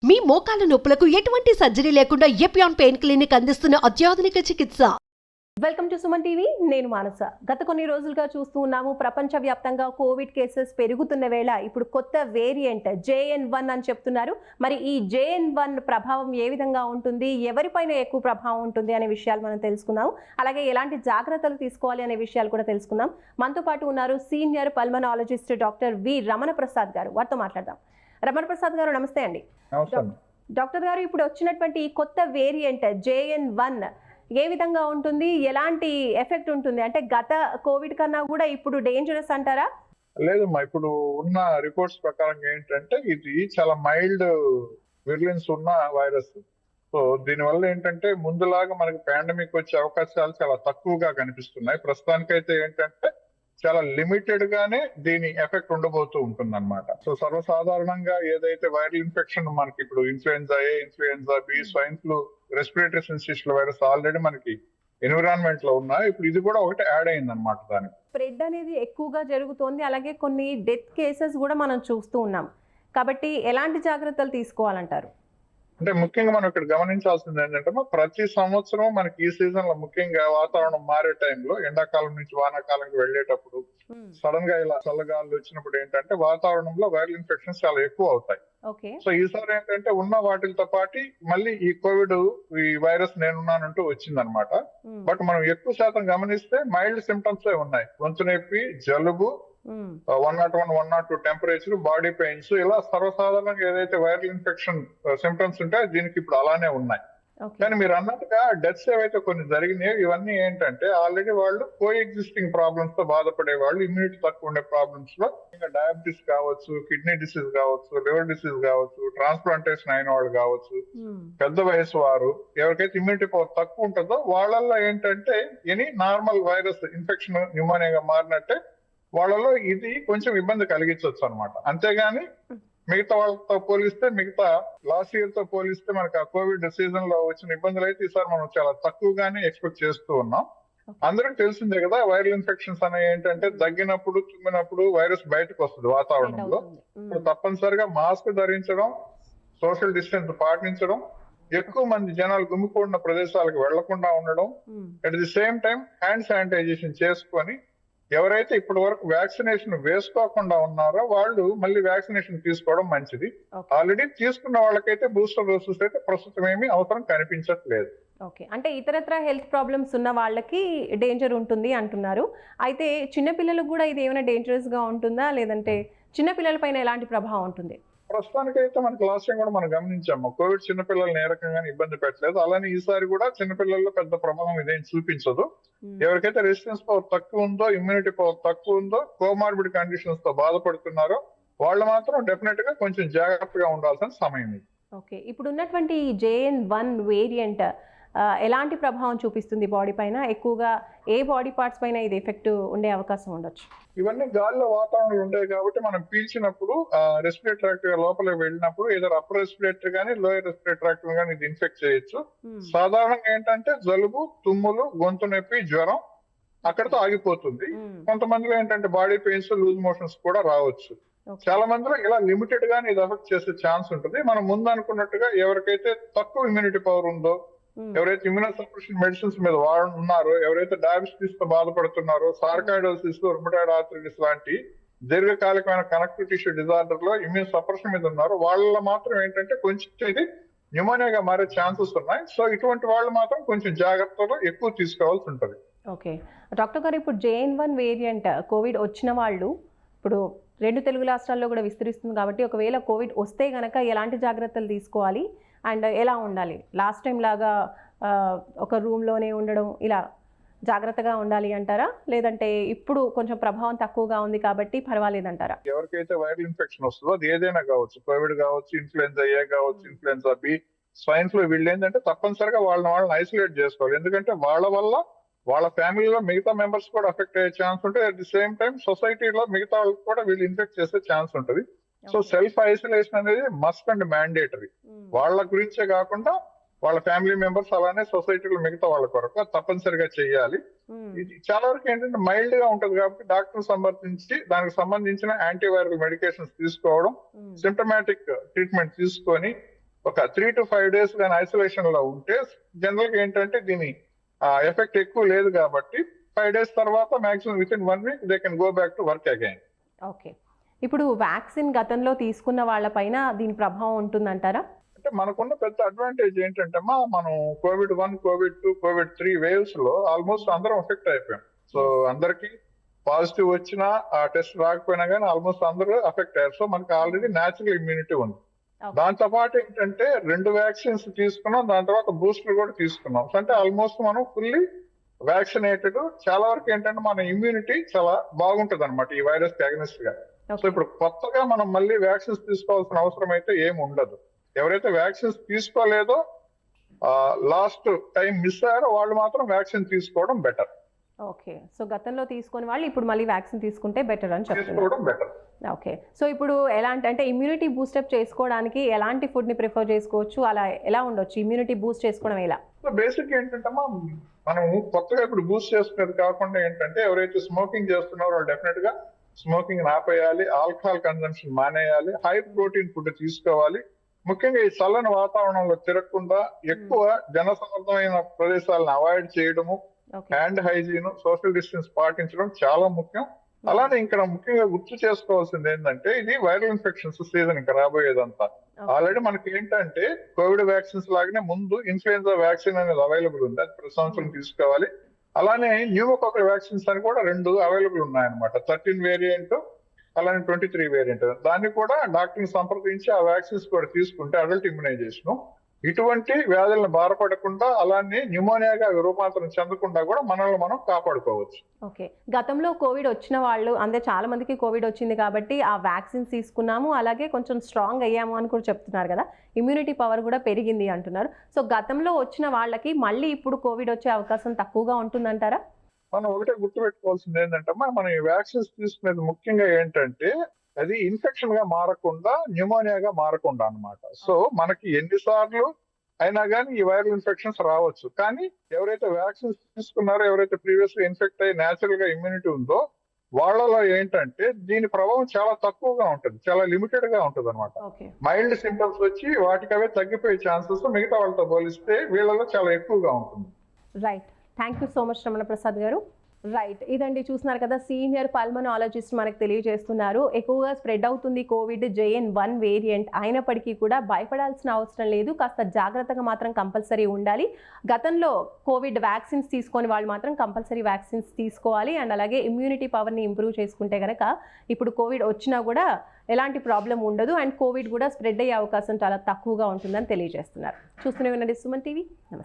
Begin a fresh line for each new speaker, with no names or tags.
మీ మోకాల నొప్పులకు ఎటువంటి సర్జరీ లేకుండా ఎపియాన్ పెయిన్ క్లినిక్ అందిస్తున్న అత్యాధునిక చికిత్స.
Welcome to Suman TV. నేను మానస. గత కొన్ని రోజులుగా చూస్తూ ఉన్నాము, ప్రపంచవ్యాప్తంగా కోవిడ్ కేసెస్ పెరుగుతున్న వేళ ఇప్పుడు కొత్త వేరియంట్ JN.1 అని చెప్తున్నారు. మరి ఈ JN.1 ప్రభావం ఏ విధంగా ఉంటుంది, ఎవరిపైన ఎక్కువ ప్రభావం ఉంటుంది అనే విషయాలు మనం తెలుసుకుందాం. అలాగే ఎలాంటి జాగ్రత్తలు తీసుకోవాలి అనే విషయాలు కూడా తెలుసుకుందాం. మనతో పాటు ఉన్నారు senior pulmonologist doctor V Ramana Prasad గారు. వారితో మాట్లాడదాం. రమణ ప్రసాద్ గారు, నమస్తే అండి. డాక్టర్ గారు, ఇప్పుడు వచ్చినటువంటి ఈ కొత్త వేరియంట్ JN.1 ఏ విధంగా ఉంటుంది, ఎలాంటి ఎఫెక్ట్ ఉంటుంది? అంటే గత కోవిడ్ కన్నా కూడా ఇప్పుడు డేంజరస్ అంటారా?
లేదమ్మా, ఇప్పుడు ఉన్న రిపోర్ట్స్ ప్రకారం ఏంటంటే ఇది చాలా మైల్డ్ విరులెన్స్ ఉన్న వైరస్. సో దీనివల్ల ఏంటంటే ముందులాగా మనకి పాండమిక్ వచ్చే అవకాశాలు చాలా తక్కువగా కనిపిస్తున్నాయి. ప్రస్తుతానికైతే ఏంటంటే చాలా లిమిటెడ్ గానే దీని ఎఫెక్ట్ ఉండబోతూ ఉంటుంది అనమాట. సో సర్వసాధారణంగా ఏదైతే వైరల్ ఇన్ఫెక్షన్ మనకి ఇప్పుడు influenza A, influenza B, swine flu, respiratory syncytial virus already మనకి ఎన్విరాన్మెంట్ లో ఉన్నాయి. ఇప్పుడు ఇది కూడా ఒకటి యాడ్ అయింది అనమాట. దానికి
స్ప్రెడ్ అనేది ఎక్కువగా జరుగుతోంది. అలాగే కొన్ని డెత్ కేసెస్ కూడా మనం చూస్తూ ఉన్నాం. కాబట్టి ఎలాంటి జాగ్రత్తలు తీసుకోవాలంటారు?
అంటే ముఖ్యంగా మనం ఇక్కడ గమనించాల్సింది ఏంటంటే ప్రతి సంవత్సరం మనకి ఈ సీజన్ లో ముఖ్యంగా వాతావరణం మారే టైంలో ఎండాకాలం నుంచి వానాకాలంకి వెళ్ళేటప్పుడు సడన్ గా ఇలా చల్లగాలు వచ్చినప్పుడు ఏంటంటే వాతావరణంలో వైరల్ ఇన్ఫెక్షన్స్ చాలా ఎక్కువ అవుతాయి. సో ఈసారి ఏంటంటే ఉన్న వాటితో పాటు మళ్ళీ ఈ కోవిడ్ ఈ వైరస్ నేనున్నానంటూ వచ్చిందనమాట. బట్ మనం ఎక్కువ శాతం గమనిస్తే మైల్డ్ సిమ్టమ్స్ ఉన్నాయి. గొంతు నొప్పి, జలుబు, 101, 102 టెంపరేచర్, బాడీ పెయిన్స్, ఇలా సర్వసాధారణంగా ఏదైతే వైరల్ ఇన్ఫెక్షన్ సిమ్టమ్స్ ఉంటాయో దీనికి ఇప్పుడు అలానే ఉన్నాయి. కానీ మీరు అన్నట్టుగా డెత్స్ ఏవైతే కొన్ని జరిగినాయో ఇవన్నీ ఏంటంటే ఆల్రెడీ వాళ్ళు కో ఎగ్జిస్టింగ్ ప్రాబ్లమ్స్ తో బాధపడే వాళ్ళు, ఇమ్యూనిటీ తక్కువ ఉండే ప్రాబ్లమ్స్ లో ఇంకా డయాబెటీస్ కావచ్చు, కిడ్నీ డిసీజ్ కావచ్చు, లివర్ డిసీజ్ కావచ్చు, ట్రాన్స్ప్లాంటేషన్ అయిన వాళ్ళు కావచ్చు, పెద్ద వయసు వారు, ఎవరికైతే ఇమ్యూనిటీ పవర్ తక్కువ ఉంటుందో వాళ్ళల్లో ఏంటంటే ఎనీ నార్మల్ వైరస్ ఇన్ఫెక్షన్ న్యూమోనియాగా మారినట్టే వాళ్ళలో ఇది కొంచెం ఇబ్బంది కలిగించవచ్చు అనమాట. అంతేగాని మిగతా వాళ్ళతో పోలిస్తే, మిగతా లాస్ట్ ఇయర్ తో పోలిస్తే మనకి ఆ కోవిడ్ సీజన్ లో వచ్చిన ఇబ్బందులు అయితే ఈసారి మనం చాలా తక్కువగానే ఎక్స్పెక్ట్ చేస్తూ ఉన్నాం. అందరికి తెలిసిందే కదా, వైరల్ ఇన్ఫెక్షన్స్ అనేవి ఏంటంటే దగ్గినప్పుడు, తుమ్మినప్పుడు వైరస్ బయటకు వస్తుంది వాతావరణంలో. ఇప్పుడు తప్పనిసరిగా మాస్క్ ధరించడం, సోషల్ డిస్టెన్స్ పాటించడం, ఎక్కువ మంది జనాలు గుమికూడిన ప్రదేశాలకు వెళ్లకుండా ఉండడం, at the same time hand sanitization చేసుకొని ఎవరైతే ఇప్పటి వరకు వ్యాక్సినేషన్ వేసుకోకుండా ఉన్నారో వాళ్ళు మళ్ళీ వ్యాక్సినేషన్ తీసుకోవడం మంచిది. ఆల్రెడీ తీసుకున్న వాళ్ళకైతే బూస్టర్ డోసెస్ అయితే ప్రస్తుతం ఏమీ అవసరం కనిపించట్లేదు.
ఓకే, అంటే ఇతరత్ర హెల్త్ ప్రాబ్లమ్స్ ఉన్న వాళ్ళకి డేంజర్ ఉంటుంది అంటున్నారు. అయితే చిన్నపిల్లలకు కూడా ఇది ఏమైనా డేంజరస్ గా ఉంటుందా, లేదంటే చిన్నపిల్లల పైన ఎలాంటి ప్రభావం ఉంటుంది?
ప్రస్తుతానికైతే మనకి లాస్ట్ టైం కూడా మనం గమనించాము, కోవిడ్ చిన్నపిల్లల్ని ఏ రకంగా ఇబ్బంది పెట్టలేదు. అలానే ఈసారి కూడా చిన్నపిల్లల్లో పెద్ద ప్రభావం ఇదేం చూపించదు. ఎవరికైతే రెసిస్టెన్స్ పవర్ తక్కువ ఉందో, ఇమ్యూనిటీ పవర్ తక్కువ ఉందో, కోమార్బిడ్ కండిషన్స్ తో బాధపడుతున్నారో వాళ్ళు మాత్రం డెఫినెట్ గా కొంచెం జాగ్రత్తగా ఉండాల్సిన సమయం ఇది.
ఓకే, ఇప్పుడు ఉన్నటువంటి JN.1 వేరియంట్ ఎలాంటి ప్రభావం చూపిస్తుంది బాడీ పైన? ఎక్కువగా ఏ బాడీ పార్ట్స్ పైన ఇది ఎఫెక్ట్ ఉండే అవకాశం ఉండొచ్చు?
ఇవన్నీ గాలిలో వాతావరణంలో ఉంటాయి కాబట్టి మనం పీల్చినప్పుడు రెస్పిరేటరీ ట్రాక్ట్ లోపలికి వెళ్ళినప్పుడు ఏదో అప్పర్ రెస్పిరేటరీ కానీ లోయర్ రెస్పిరేటరీ ట్రాక్ట్ కానీ ఇది ఇన్ఫెక్ట్ చేయొచ్చు. సాధారణంగా ఏంటంటే జలుబు, తుమ్ములు, గొంతు నొప్పి, జ్వరం అక్కడితో ఆగిపోతుంది. కొంతమందిలో ఏంటంటే బాడీ పెయిన్స్, లూజ్ మోషన్స్ కూడా రావచ్చు. చాలా మందిలో ఇలా లిమిటెడ్ గానే ఇది ఎఫెక్ట్ చేసే ఛాన్స్ ఉంటుంది. మనం ముందు అనుకున్నట్టుగా ఎవరికైతే తక్కువ ఇమ్యూనిటీ పవర్ ఉందో, ఎవరైతే ఇమ్యూనోసప్రెషన్ మెడిసిన్స్ మీద ఉన్నారో, ఎవరైతే డయాబెటీస్ తో బాధపడుతున్నారో, సార్కాయిడోసిస్, రుమటాయిడ్ ఆర్థరైటిస్ లాంటి దీర్ఘకాలికమైన కనెక్టివ్ టిష్యూ డిజార్డర్ లో ఇమ్యూన్ సప్రెషన్ మీద ఉన్నారో వాళ్ళ మాత్రం ఏంటంటే కొంచెం ఇది న్యూమోనియాగా మారే ఛాన్సెస్ ఉన్నాయి. సో ఇటువంటి వాళ్ళు మాత్రం కొంచెం జాగ్రత్తలు ఎక్కువ తీసుకోవాల్సి ఉంటుంది.
ఓకే డాక్టర్ గారు, ఇప్పుడు JN.1 వేరియంట్ కోవిడ్ వచ్చిన వాళ్ళు ఇప్పుడు 2 తెలుగు రాష్ట్రాల్లో కూడా విస్తరిస్తుంది కాబట్టి ఒకవేళ కోవిడ్ వస్తే గనక ఎలాంటి జాగ్రత్తలు తీసుకోవాలి అండ్ ఎలా ఉండాలి? లాస్ట్ టైం లాగా ఒక రూమ్లోనే ఉండడం ఇలా జాగ్రత్తగా ఉండాలి అంటారా, లేదంటే ఇప్పుడు కొంచెం ప్రభావం తక్కువగా ఉంది కాబట్టి పర్వాలేదంటారా?
ఎవరికైతే వైరల్ ఇన్ఫెక్షన్ వస్తుందో అది ఏదైనా కావచ్చు, కోవిడ్ కావచ్చు, ఇన్ఫ్లుయెన్జా A కావచ్చు, ఇన్ఫ్లుయెన్జా B, స్వైన్ ఫ్లూ, వీళ్ళు ఏంటంటే తప్పనిసరిగా వాళ్ళని ఐసోలేట్ చేసుకోవాలి. ఎందుకంటే వాళ్ళ వల్ల వాళ్ళ ఫ్యామిలీలో మిగతా మెంబర్స్ కూడా అఫెక్ట్ అయ్యే ఛాన్స్ ఉంటుంది. అట్ ది సేమ్ టైం సొసైటీలో మిగతా వాళ్ళకి కూడా వీళ్ళు ఇన్ఫెక్ట్ చేసే ఛాన్స్ ఉంటుంది. సో సెల్ఫ్ ఐసోలేషన్ అనేది మస్ట్ అండ్ మ్యాండేటరీ. వాళ్ళ గురించే కాకుండా వాళ్ళ ఫ్యామిలీ మెంబర్స్ అలానే సొసైటీలో మిగతా వాళ్ళ కొరకు తప్పనిసరిగా చేయాలి. ఇది చాలా వరకు ఏంటంటే మైల్డ్ గా ఉంటది కాబట్టి డాక్టర్ సంబంధించి దానికి సంబంధించిన యాంటీవైరల్ మెడికేషన్స్ తీసుకోవడం, సిమ్టమాటిక్ ట్రీట్మెంట్ తీసుకొని ఒక 3 to 5 days కానీ ఐసోలేషన్ లో ఉంటే జనరల్ గా ఏంటంటే దీని ఎఫెక్ట్ ఎక్కువ లేదు కాబట్టి 5 days తర్వాత maximum with in 1 week they can go back to work again.
Okay, ఇప్పుడు వ్యాక్సిన్ గతంలో తీసుకున్న వాళ్ళపైన దీని ప్రభావం ఉంటుందంటారా?
అంటే మనకున్న పెద్ద అడ్వాంటేజ్ ఏంటంటే మనం COVID-1, COVID-2, COVID-3 వేవ్స్ లో ఆల్మోస్ట్ అందరం ఎఫెక్ట్ అయిపోయాం. సో అందరికి పాజిటివ్ వచ్చినా ఆ టెస్ట్ రాకపోయినా కానీ ఆల్మోస్ట్ అందరూ ఎఫెక్ట్ అయ్యారు. సో మనకి ఆల్రెడీ న్యాచురల్ ఇమ్యూనిటీ ఉంది. దాంతో పాటు ఏంటంటే 2 వ్యాక్సిన్స్ తీసుకున్నాం, దాని తర్వాత బూస్టర్ కూడా తీసుకున్నాం. సో అంటే ఆల్మోస్ట్ మనం ఫుల్లీ వ్యాక్సినేటెడ్. చాలా వరకు ఏంటంటే మన ఇమ్యూనిటీ చాలా బాగుంటది అనమాట ఈ వైరస్ కి అగెనిస్ట్ గా. సో ఇప్పుడు కొత్తగా మనం మళ్ళీ వ్యాక్సిన్స్ తీసుకోవాల్సిన అవసరం అయితే ఏమి ఉండదు. ఎవరైతే వ్యాక్సిన్స్ తీసుకోలేదో లాస్ట్ టైం మిస్ అయ్యారో వాళ్ళు మాత్రం వ్యాక్సిన్ తీసుకోవడం బెటర్.
ఓకే, సో గతంలో తీసుకుని వాళ్ళు ఇప్పుడు మళ్ళీ వ్యాక్సిన్ తీసుకుంటే బెటర్ అని చెప్తున్నారు.
తీసుకోవడం బెటర్.
ఓకే, సో ఇప్పుడు అంటే ఇమ్యూనిటీ బూస్టప్ చేసుకోవడానికి ఎలాంటి ఫుడ్ ని ప్రిఫర్ చేసుకోవచ్చు, అలా ఎలా ఉండొచ్చు? ఇమ్యూనిటీ బూస్ట్ చేసుకోవడం ఎలా?
సో బేసిక్ ఏంటంటే మనం కొత్తగా ఇప్పుడు బూస్ట్ చేసుకునేది కాకుండా ఏంటంటే ఎవరైతే స్మోకింగ్ చేస్తున్నారో వాళ్ళు డెఫినెట్ గా స్మోకింగ్ ఆపేయాలి, ఆల్కహాల్ కన్సంప్షన్ మానేయాలి, హై ప్రోటీన్ ఫుడ్ తీసుకోవాలి. ముఖ్యంగా ఈ చల్లని వాతావరణంలో తిరగకుండా ఎక్కువ జనసమర్థమైన ప్రదేశాలను అవాయిడ్ చేయడము, హ్యాండ్ హైజీన్, సోషల్ డిస్టెన్స్ పాటించడం చాలా ముఖ్యం. అలానే ఇక్కడ ముఖ్యంగా గుర్తు చేసుకోవాల్సింది ఏంటంటే ఇది వైరల్ ఇన్ఫెక్షన్స్ సీజన్ ఇంకా రాబోయేదంతా. ఆల్రెడీ మనకి ఏంటంటే కోవిడ్ వ్యాక్సిన్స్ లాగానే ముందు ఇన్ఫ్లుయెన్జా వ్యాక్సిన్ అనేది అవైలబుల్ ఉంది, అది ప్రతి సంవత్సరం తీసుకోవాలి. అలానే న్యూమోకాకల్ వ్యాక్సిన్స్ అని కూడా 2 అవైలబుల్ ఉన్నాయన్నమాట. 13 వేరియంట్ అలానే 23 వేరియంట్. దాన్ని కూడా డాక్టర్ని సంప్రదించి ఆ వ్యాక్సిన్స్ కూడా తీసుకుంటే అడల్ట్ ఇమ్యునైజేషన్ ఇటువంటి వ్యాధులను బాధపడకుండా అలానే న్యూమోనియాగా రూపాంతరం చెందకుండా కూడా మనల్ని మనం కాపాడుకోవచ్చు.
ఓకే, గతంలో కోవిడ్ వచ్చిన వాళ్ళు అంటే చాలా మందికి కోవిడ్ వచ్చింది కాబట్టి ఆ వ్యాక్సిన్స్ తీసుకున్నాము, అలాగే కొంచెం స్ట్రాంగ్ అయ్యాము అని కూడా చెప్తున్నారు కదా, ఇమ్యూనిటీ పవర్ కూడా పెరిగింది అంటున్నారు. సో గతంలో వచ్చిన వాళ్ళకి మళ్ళీ ఇప్పుడు కోవిడ్ వచ్చే అవకాశం తక్కువగా ఉంటుందంటారా?
మనం ఒకటే గుర్తుపెట్టుకోవాల్సింది ఏంటంటే మనం ఈ వ్యాక్సిన్స్ తీసుకునేది ముఖ్యంగా ఏంటంటే అది ఇన్ఫెక్షన్ గా మారకుండా న్యూమోనియాగా మారకుండా అన్నమాట. సో మనకి ఎన్నిసార్లు అయినా కానీ ఈ వైరల్ ఇన్ఫెక్షన్స్ రావచ్చు. కానీ ఎవరైతే వ్యాక్సిన్స్ తీసుకున్నారో, ఎవరైతే ప్రీవియస్ గా ఇన్ఫెక్ట్ అయ్యి న్యాచురల్ గా ఇమ్యూనిటీ ఉందో వాళ్ళలో ఏంటంటే దీని ప్రభావం చాలా తక్కువగా ఉంటుంది, చాలా లిమిటెడ్ గా ఉంటుంది అనమాట. మైల్డ్ సింటమ్స్ వచ్చి వాటికి అవే తగ్గిపోయే ఛాన్సెస్ మిగతా వాళ్ళతో పోలిస్తే వీళ్ళలో చాలా ఎక్కువగా ఉంటుంది.
Right, thank you so much Ramana Prasad గారు. రైట్, ఇదండి చూస్తున్నారు కదా, సీనియర్ పల్మనాలజిస్ట్ మనకు తెలియజేస్తున్నారు. ఎక్కువగా స్ప్రెడ్ అవుతుంది కోవిడ్ JN1 వేరియంట్, అయినప్పటికీ కూడా భయపడాల్సిన అవసరం లేదు, కాస్త జాగ్రత్తగా మాత్రం కంపల్సరీ ఉండాలి. గతంలో కోవిడ్ వ్యాక్సిన్స్ తీసుకొని వాళ్ళు మాత్రం కంపల్సరీ వ్యాక్సిన్స్ తీసుకోవాలి. అండ్ అలాగే ఇమ్యూనిటీ పవర్ని ఇంప్రూవ్ చేసుకుంటే కనుక ఇప్పుడు కోవిడ్ వచ్చినా కూడా ఎలాంటి ప్రాబ్లం ఉండదు, అండ్ కోవిడ్ కూడా స్ప్రెడ్ అయ్యే అవకాశం చాలా తక్కువగా ఉంటుందని తెలియజేస్తున్నారు. చూస్తూనే ఉండండి సుమన్ టీవీ. నమస్తే.